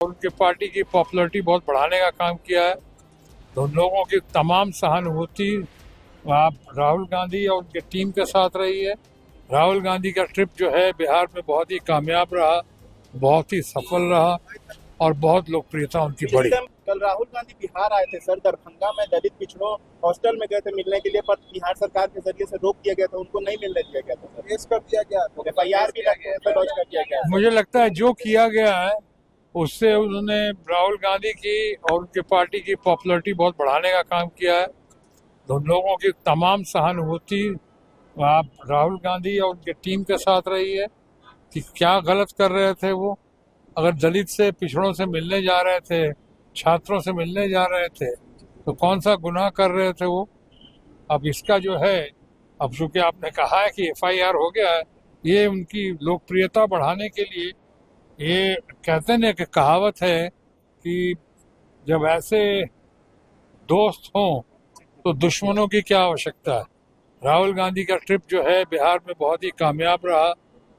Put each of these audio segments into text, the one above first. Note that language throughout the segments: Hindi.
उनकी पार्टी की पॉपुलैरिटी बहुत बढ़ाने का काम किया है। तो लोगों की तमाम सहानुभूति आप राहुल गांधी और उनके टीम के साथ रही है। राहुल गांधी का ट्रिप जो है बिहार में बहुत ही कामयाब रहा, बहुत ही सफल रहा और बहुत लोकप्रियता उनकी बढ़ी। कल राहुल गांधी बिहार आए थे सर, दरभंगा में दलित पिछड़ों हॉस्टल में गए थे मिलने के लिए, पर बिहार सरकार के जरिए से रोक दिया गया था, उनको नहीं मिलने दिया गया था सर। केस कर दिया गया, FIR भी लॉन्च कर दिया गया। मुझे लगता है जो किया गया है उससे उन्होंने राहुल गांधी की और उनकी पार्टी की पॉपुलैरिटी बहुत बढ़ाने का काम किया है। तो लोगों की तमाम सहानुभूति आप राहुल गांधी और उनके टीम के साथ रही है कि क्या गलत कर रहे थे वो। अगर दलित से पिछड़ों से मिलने जा रहे थे, छात्रों से मिलने जा रहे थे, तो कौन सा गुनाह कर रहे थे वो। अब इसका जो है, अब चूंकि आपने कहा है कि FIR हो गया है, ये उनकी लोकप्रियता बढ़ाने के लिए, ये कहते हैं कि कहावत है कि जब ऐसे दोस्त हों तो दुश्मनों की क्या आवश्यकता है। राहुल गांधी का ट्रिप जो है बिहार में बहुत ही कामयाब रहा,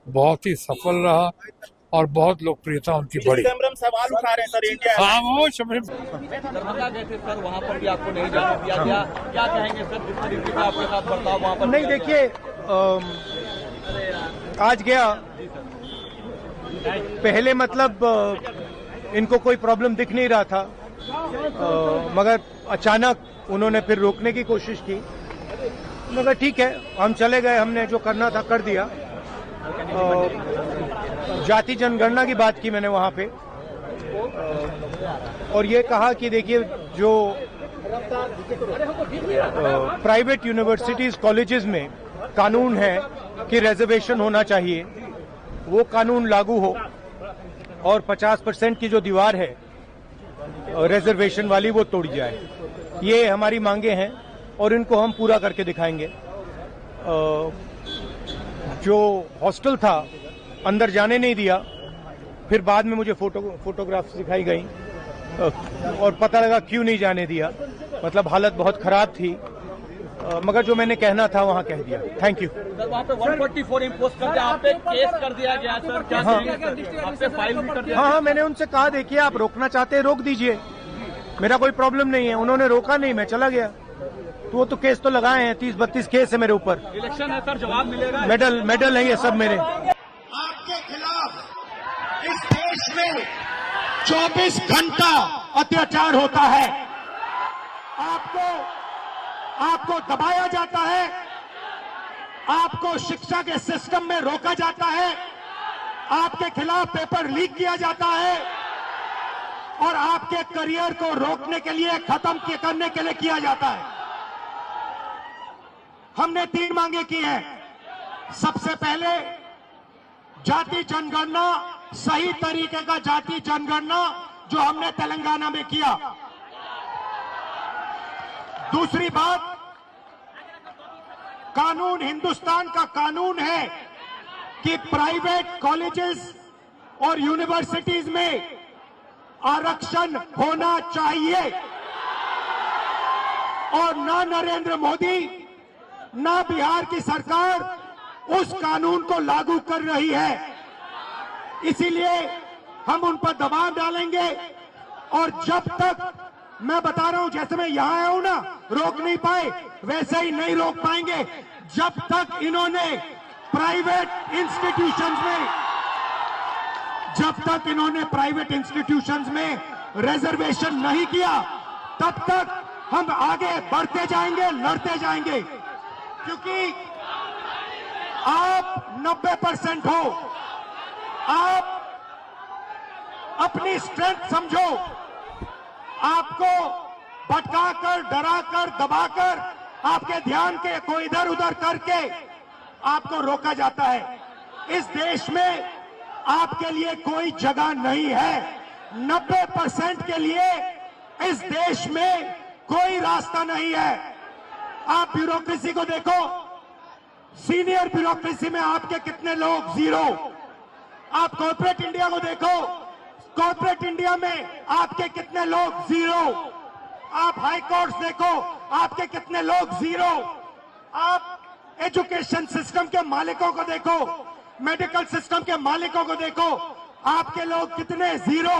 बहुत ही सफल रहा और बहुत लोकप्रियता उनकी बढ़ी। सवाल उठा रहे हैं सर इंडिया। दरभंगा गए थे सर, वहाँ पर भी आपको नहीं जाने दिया गया, क्या कहेंगे सर जिस तरीके का आपके साथ बर्ताव वहाँ पर? नहीं देखिए, आज गया पहले मतलब इनको कोई प्रॉब्लम दिख नहीं रहा था, मगर अचानक उन्होंने फिर रोकने की कोशिश की, मगर ठीक है हम चले गए, हमने जो करना था कर दिया। जाति जनगणना की बात की मैंने वहां पे, और ये कहा कि देखिए जो प्राइवेट यूनिवर्सिटीज कॉलेजेस में कानून है कि रिजर्वेशन होना चाहिए, वो कानून लागू हो और 50% की जो दीवार है रिजर्वेशन वाली वो तोड़ी जाए। ये हमारी मांगे हैं और इनको हम पूरा करके दिखाएंगे। जो हॉस्टल था अंदर जाने नहीं दिया, फिर बाद में मुझे फोटोग्राफ्स दिखाई गई और पता लगा क्यों नहीं जाने दिया, मतलब हालत बहुत खराब थी, मगर जो मैंने कहना था वहाँ कह दिया। Thank you sir. वहाँ पे 144 इम्पोज कर दिया, आप पे केस कर दिया गया सर, क्या आप पे फाइल भी कर दिया? हाँ, मैंने उनसे कहा देखिए आप रोकना चाहते हैं रोक दीजिए, मेरा कोई प्रॉब्लम नहीं है। उन्होंने रोका नहीं, मैं चला गया, तो वो तो केस तो लगाए हैं, 30-32 केस है मेरे ऊपर। इलेक्शन है सर, जवाब मिलेगा। मेडल है ये सब मेरे। आपके खिलाफ इस देश में 24 घंटा अत्याचार होता है, आपको दबाया जाता है, आपको शिक्षा के सिस्टम में रोका जाता है, आपके खिलाफ पेपर लीक किया जाता है और आपके करियर को रोकने के लिए, खत्म करने के लिए किया जाता है। हमने 3 मांगे की हैं। सबसे पहले जाति जनगणना, सही तरीके का जाति जनगणना जो हमने तेलंगाना में किया। दूसरी बात, कानून, हिंदुस्तान का कानून है कि प्राइवेट कॉलेजेस और यूनिवर्सिटीज में आरक्षण होना चाहिए और ना नरेंद्र मोदी ना बिहार की सरकार उस कानून को लागू कर रही है। इसीलिए हम उन पर दबाव डालेंगे और जब तक, मैं बता रहा हूं, जैसे मैं यहां आया हूं ना, रोक नहीं पाए वैसे ही नहीं रोक पाएंगे जब तक इन्होंने प्राइवेट इंस्टीट्यूशंस में रिजर्वेशन नहीं किया, तब तक हम आगे बढ़ते जाएंगे, लड़ते जाएंगे। क्योंकि आप 90% हो, आप अपनी स्ट्रेंथ समझो, आपको भटकाकर, डराकर, दबाकर, आपके ध्यान को इधर उधर करके आपको रोका जाता है। इस देश में आपके लिए कोई जगह नहीं है। 90% के लिए इस देश में कोई रास्ता नहीं है। आप ब्यूरोक्रेसी को देखो, सीनियर ब्यूरोक्रेसी में आपके कितने लोग, 0। आप कॉर्पोरेट इंडिया को देखो, कॉर्पोरेट इंडिया में आपके कितने लोग, 0। आप हाई कोर्ट्स देखो, आपके कितने लोग, 0। आप एजुकेशन सिस्टम के मालिकों को देखो, मेडिकल सिस्टम के मालिकों को देखो, आपके लोग कितने, 0।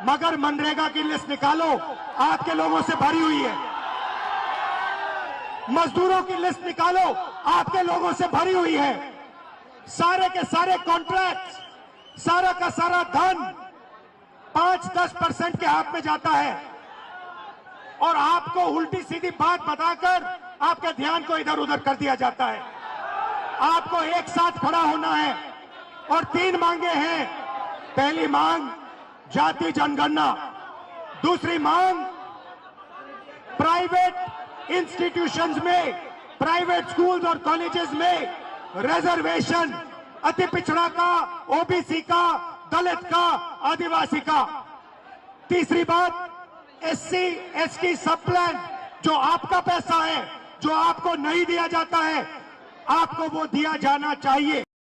मगर मनरेगा की लिस्ट निकालो, आपके लोगों से भरी हुई है। मजदूरों की लिस्ट निकालो, आपके लोगों से भरी हुई है। सारे के सारे कॉन्ट्रैक्ट, सारा का सारा धन 5-10% के हाथ में जाता है और आपको उल्टी सीधी बात बताकर आपके ध्यान को इधर उधर कर दिया जाता है। आपको एक साथ खड़ा होना है और 3 मांगे हैं। पहली मांग जाति जनगणना, दूसरी मांग प्राइवेट इंस्टीट्यूशंस में, प्राइवेट स्कूल्स और कॉलेजेस में रिजर्वेशन, अति पिछड़ा का, ओबीसी का, दलित का, आदिवासी का। तीसरी बात एससी एसटी सब प्लान, जो आपका पैसा है, जो आपको नहीं दिया जाता है, आपको वो दिया जाना चाहिए।